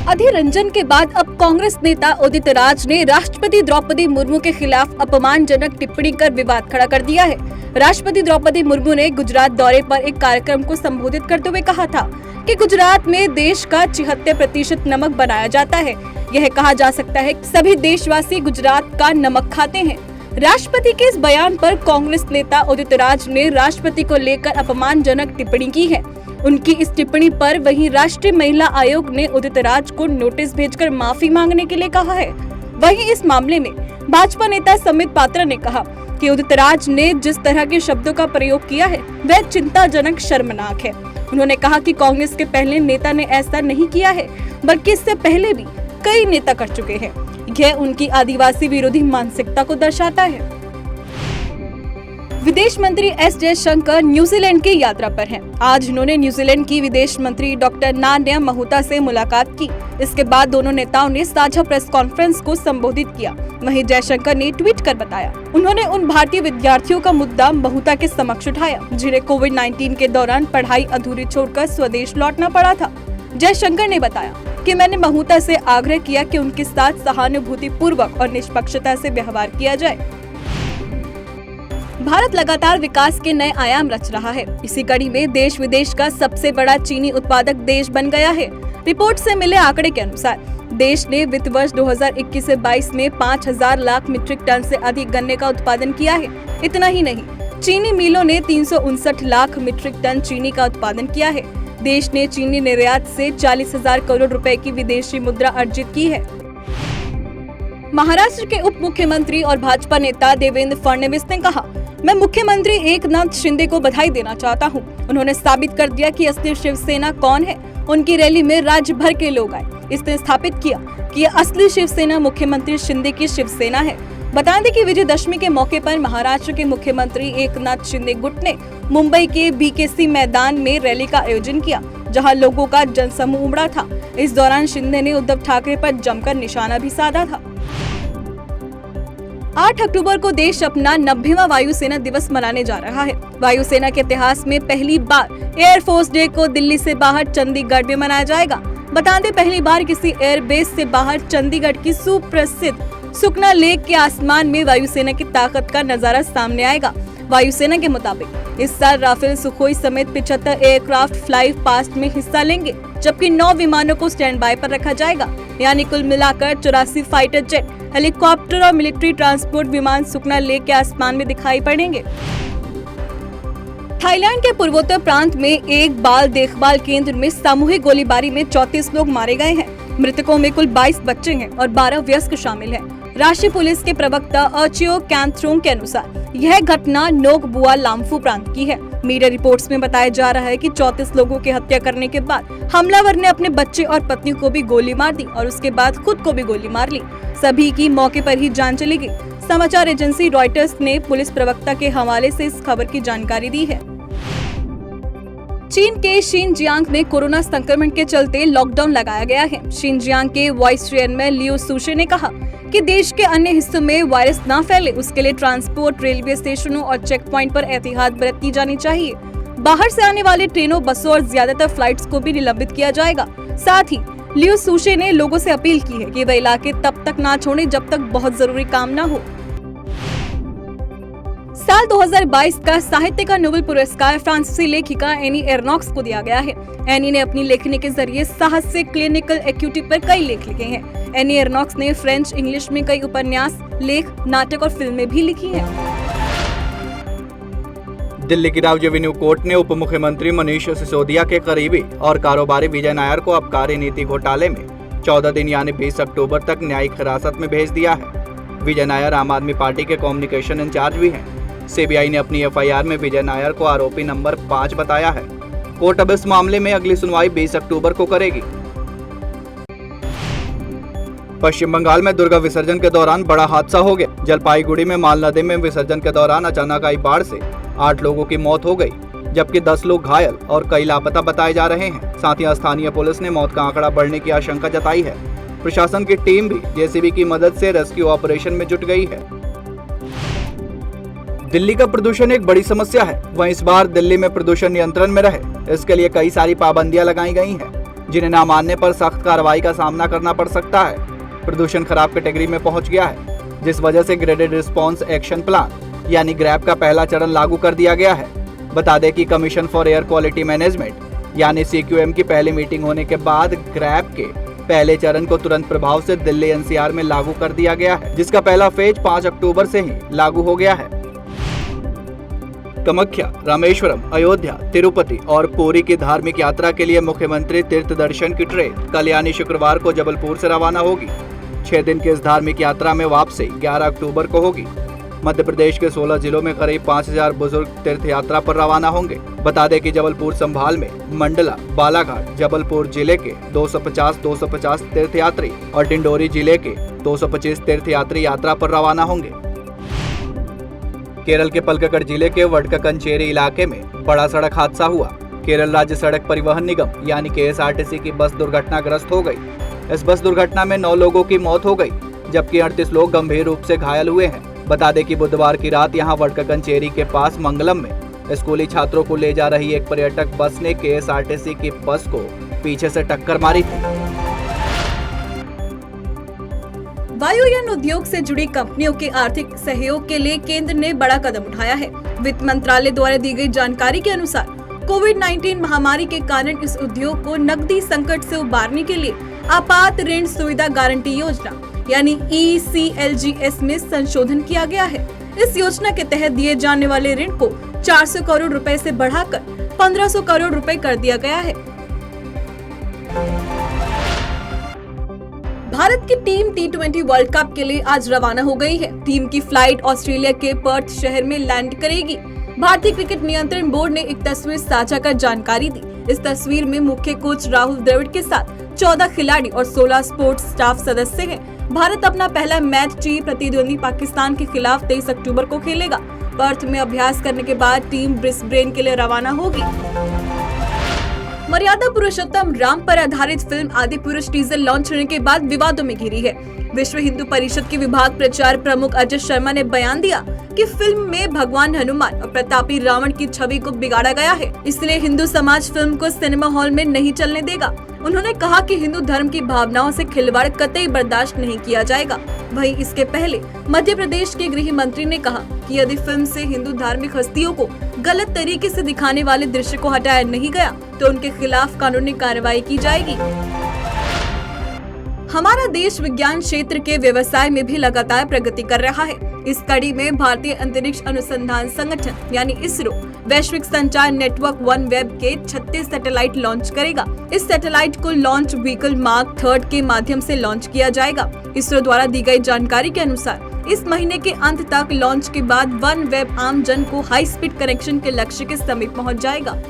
अधिरंजन के बाद अब कांग्रेस नेता उदित राज ने राष्ट्रपति द्रौपदी मुर्मू के खिलाफ अपमानजनक टिप्पणी कर विवाद खड़ा कर दिया है। राष्ट्रपति द्रौपदी मुर्मू ने गुजरात दौरे पर एक कार्यक्रम को संबोधित करते हुए कहा था कि गुजरात में देश का 76% नमक बनाया जाता है। यह कहा जा सकता है कि सभी देशवासी गुजरात का नमक खाते हैं। राष्ट्रपति के इस बयान पर कांग्रेस नेता उदित राज ने राष्ट्रपति को लेकर अपमानजनक टिप्पणी की है। उनकी इस टिप्पणी पर वहीं राष्ट्रीय महिला आयोग ने उदित राज को नोटिस भेजकर माफी मांगने के लिए कहा है। वहीं इस मामले में भाजपा नेता संबित पात्रा ने कहा कि उदित राज ने जिस तरह के शब्दों का प्रयोग किया है वह चिंताजनक शर्मनाक है। उन्होंने कहा कि कांग्रेस के पहले नेता ने ऐसा नहीं किया है, बल्कि इससे पहले भी कई नेता कर चुके हैं। यह उनकी आदिवासी विरोधी मानसिकता को दर्शाता है। विदेश मंत्री एस जयशंकर न्यूजीलैंड की यात्रा पर हैं। आज उन्होंने न्यूजीलैंड की विदेश मंत्री डॉक्टर नान्या महूता से मुलाकात की। इसके बाद दोनों नेताओं ने साझा प्रेस कॉन्फ्रेंस को संबोधित किया। वहीं जयशंकर ने ट्वीट कर बताया, उन्होंने उन भारतीय विद्यार्थियों का मुद्दा महूता के समक्ष उठाया जिन्हें कोविड-19 के दौरान पढ़ाई अधूरी छोड़कर स्वदेश लौटना पड़ा था। जयशंकर ने बताया कि मैंने महूता से आग्रह किया कि उनके साथ सहानुभूति पूर्वक और निष्पक्षता से व्यवहार किया जाए। भारत लगातार विकास के नए आयाम रच रहा है। इसी कड़ी में देश विदेश का सबसे बड़ा चीनी उत्पादक देश बन गया है। रिपोर्ट से मिले आंकड़े के अनुसार देश ने वित्त वर्ष 2021 से 22 में 5,000 लाख मीट्रिक टन से अधिक गन्ने का उत्पादन किया है। इतना ही नहीं, चीनी मिलों ने 359 लाख मीट्रिक टन चीनी का उत्पादन किया है। देश ने चीनी निर्यात से 40,000 करोड़ रुपए की विदेशी मुद्रा अर्जित की है। महाराष्ट्र के उप मुख्यमंत्री और भाजपा नेता देवेंद्र फडणवीस ने कहा, मैं मुख्यमंत्री एकनाथ शिंदे को बधाई देना चाहता हूं। उन्होंने साबित कर दिया कि असली शिवसेना कौन है। उनकी रैली में राज्य भर के लोग आए। इसने स्थापित किया कि असली शिवसेना मुख्यमंत्री शिंदे की शिवसेना है। बता दें कि विजयदशमी के मौके पर महाराष्ट्र के मुख्यमंत्री एकनाथ शिंदे गुट ने मुंबई के BKC मैदान में रैली का आयोजन किया, जहां लोगों का जनसमूह उमड़ा था। इस दौरान शिंदे ने उद्धव ठाकरे पर जमकर निशाना भी साधा था। 8 अक्टूबर को देश अपना 90वां वायुसेना दिवस मनाने जा रहा है। वायुसेना के इतिहास में पहली बार एयरफोर्स डे को दिल्ली से बाहर चंडीगढ़ में मनाया जाएगा। बता दें, पहली बार किसी एयरबेस से बाहर चंडीगढ़ की सुप्रसिद्ध सुखना लेक के आसमान में वायुसेना की ताकत का नजारा सामने आएगा। वायुसेना के मुताबिक इस साल राफेल, सुखोई समेत 75 एयरक्राफ्ट फ्लाई पास्ट में हिस्सा लेंगे, जबकि 9 विमानों को स्टैंड बाय पर रखा जाएगा। यानी कुल मिलाकर 84 फाइटर जेट, हेलीकॉप्टर और मिलिट्री ट्रांसपोर्ट विमान सुखना लेक के आसमान में दिखाई पड़ेंगे। थाईलैंड के पूर्वोत्तर प्रांत में एक बाल देखभाल केंद्र में सामूहिक गोलीबारी में 34 लोग मारे गए हैं। मृतकों में कुल 22 बच्चे हैं और 12 वयस्क शामिल हैं। राष्ट्रीय पुलिस के प्रवक्ता अर्चियो कैंथ्रोंग के अनुसार यह घटना नोक बुआ लाम्फू प्रांत की है। मीडिया रिपोर्ट्स में बताया जा रहा है कि 34 लोगों की हत्या करने के बाद हमलावर ने अपने बच्चे और पत्नी को भी गोली मार दी और उसके बाद खुद को भी गोली मार ली। सभी की मौके पर ही जान चली गई। समाचार एजेंसी रॉयटर्स ने पुलिस प्रवक्ता के हवाले से इस खबर की जानकारी दी है। चीन के शिनजियांग में कोरोना संक्रमण के चलते लॉकडाउन लगाया गया है। शिनजियांग के वाइस चेयरमैन लियो सुशे ने कहा कि देश के अन्य हिस्सों में वायरस न फैले, उसके लिए ट्रांसपोर्ट, रेलवे स्टेशनों और चेक पॉइंट पर एहतियात बरतनी जानी चाहिए। बाहर से आने वाले ट्रेनों, बसों और ज्यादातर फ्लाइट्स को भी निलंबित किया जाएगा। साथ ही लियो सुशे ने लोगों से अपील की है कि वे इलाके तब तक ना छोड़ें जब तक बहुत जरूरी काम न हो। साल 2022 का साहित्य का नोबेल पुरस्कार फ्रांसीसी लेखिका एनी एर्नॉक्स को दिया गया है। एनी ने अपनी लेखनी के जरिए साहस से क्लिनिकल एक्यूटी पर कई लेख लिखे हैं। एनी एर्नॉक्स ने फ्रेंच, इंग्लिश में कई उपन्यास, लेख, नाटक और फिल्में भी लिखी हैं। दिल्ली की राव रेवेन्यू कोर्ट ने उप मुख्यमंत्री मनीष सिसोदिया के करीबी और कारोबारी विजय नायर को आबकारी नीति घोटाले में 14 दिन यानी 20 अक्टूबर तक न्यायिक हिरासत में भेज दिया है। विजय नायर आम आदमी पार्टी के कम्युनिकेशन इंचार्ज भी हैं। सीबीआई ने अपनी FIR में विजय नायर को आरोपी नंबर 5 बताया है। कोर्ट अब इस मामले में अगली सुनवाई 20 अक्टूबर को करेगी। पश्चिम बंगाल में दुर्गा विसर्जन के दौरान बड़ा हादसा हो गया। जलपाईगुड़ी में माल नदी में विसर्जन के दौरान अचानक आई बाढ़ से 8 लोगों की मौत हो गई, जबकि 10 लोग घायल और कई लापता बताए जा रहे हैं। साथ ही स्थानीय पुलिस ने मौत का आंकड़ा बढ़ने की आशंका जताई है। प्रशासन की टीम भी JCB की मदद से रेस्क्यू ऑपरेशन में जुट गई है। दिल्ली का प्रदूषण एक बड़ी समस्या है। वहीं इस बार दिल्ली में प्रदूषण नियंत्रण में रहे, इसके लिए कई सारी पाबंदियां लगाई गई हैं। जिन्हें ना मानने पर सख्त कार्रवाई का सामना करना पड़ सकता है। प्रदूषण खराब कैटेगरी में पहुंच गया है, जिस वजह से ग्रेडेड रिस्पॉन्स एक्शन प्लान यानी ग्रैप का पहला चरण लागू कर दिया गया है। बता दें कि commission for air quality management यानी CQM की पहली मीटिंग होने के बाद ग्रैप के पहले चरण को तुरंत प्रभाव से दिल्ली NCR में लागू कर दिया गया है, जिसका पहला फेज 5 अक्टूबर से ही लागू हो गया है। कामाख्या, रामेश्वरम, अयोध्या, तिरुपति और पुरी की धार्मिक यात्रा के लिए मुख्यमंत्री तीर्थ दर्शन की ट्रेन कल यानी शुक्रवार को जबलपुर से रवाना होगी। 6 दिन की इस धार्मिक यात्रा में वापसी 11 अक्टूबर को होगी। मध्य प्रदेश के 16 जिलों में करीब 5000 बुजुर्ग तीर्थ यात्रा पर रवाना होंगे। बता दें कि जबलपुर संभाल में मंडला, बालाघाट, जबलपुर जिले के 250 तीर्थयात्री और डिंडोरी जिले के 225 तीर्थयात्री यात्रा पर रवाना होंगे। केरल के पलक्कड़ जिले के वडक्कंचेरी इलाके में बड़ा सड़क हादसा हुआ। केरल राज्य सड़क परिवहन निगम यानी KSRTC की बस दुर्घटनाग्रस्त हो गई। इस बस दुर्घटना में 9 लोगों की मौत हो गई, जबकि 38 लोग गंभीर रूप से घायल हुए हैं। बता दें कि बुधवार की रात यहां वडक्कंचेरी के पास मंगलम में स्कूली छात्रों को ले जा रही एक पर्यटक बस ने KSRTC की बस को पीछे से टक्कर मारी थी। वायुयान उद्योग से जुड़ी कंपनियों के आर्थिक सहयोग के लिए केंद्र ने बड़ा कदम उठाया है। वित्त मंत्रालय द्वारा दी गई जानकारी के अनुसार कोविड-19 महामारी के कारण इस उद्योग को नकदी संकट से उबारने के लिए आपात ऋण सुविधा गारंटी योजना यानी ECLGS में संशोधन किया गया है। इस योजना के तहत दिए जाने वाले ऋण को 400 करोड़ रुपए से बढ़ाकर 1500 करोड़ रुपए कर दिया गया है। भारत की टीम T20 वर्ल्ड कप के लिए आज रवाना हो गई है। टीम की फ्लाइट ऑस्ट्रेलिया के पर्थ शहर में लैंड करेगी। भारतीय क्रिकेट नियंत्रण बोर्ड ने एक तस्वीर साझा कर जानकारी दी। इस तस्वीर में मुख्य कोच राहुल द्रविड़ के साथ 14 खिलाड़ी और 16 स्पोर्ट्स स्टाफ सदस्य हैं। भारत अपना पहला मैच टी प्रतिद्वंदी पाकिस्तान के खिलाफ 23 अक्टूबर को खेलेगा। पर्थ में अभ्यास करने के बाद टीम ब्रिस्बेन के लिए रवाना होगी। मर्यादा पुरुषोत्तम राम पर आधारित फिल्म आदि पुरुष टीजर लॉन्च होने के बाद विवादों में घिरी है। विश्व हिंदू परिषद के विभाग प्रचार प्रमुख अजय शर्मा ने बयान दिया कि फिल्म में भगवान हनुमान और प्रतापी रावण की छवि को बिगाड़ा गया है, इसलिए हिंदू समाज फिल्म को सिनेमा हॉल में नहीं चलने देगा। उन्होंने कहा कि हिंदू धर्म की भावनाओं से खिलवाड़ कतई बर्दाश्त नहीं किया जाएगा। वहीं इसके पहले मध्य प्रदेश के गृह मंत्री ने कहा कि यदि फिल्म से हिंदू धार्मिक हस्तियों को गलत तरीके से दिखाने वाले दृश्य को हटाया नहीं गया तो उनके खिलाफ कानूनी कार्रवाई की जाएगी। हमारा देश विज्ञान क्षेत्र के व्यवसाय में भी लगातार प्रगति कर रहा है। इस कड़ी में भारतीय अंतरिक्ष अनुसंधान संगठन यानी इसरो वैश्विक संचार नेटवर्क OneWeb के 36 सैटेलाइट लॉन्च करेगा। इस सैटेलाइट को लॉन्च व्हीकल मार्क 3 के माध्यम से लॉन्च किया जाएगा। इसरो द्वारा दी गई जानकारी के अनुसार इस महीने के अंत तक लॉन्च के बाद OneWeb आम जन को हाई स्पीड कनेक्शन के लक्ष्य के समीप पहुंच जाएगा।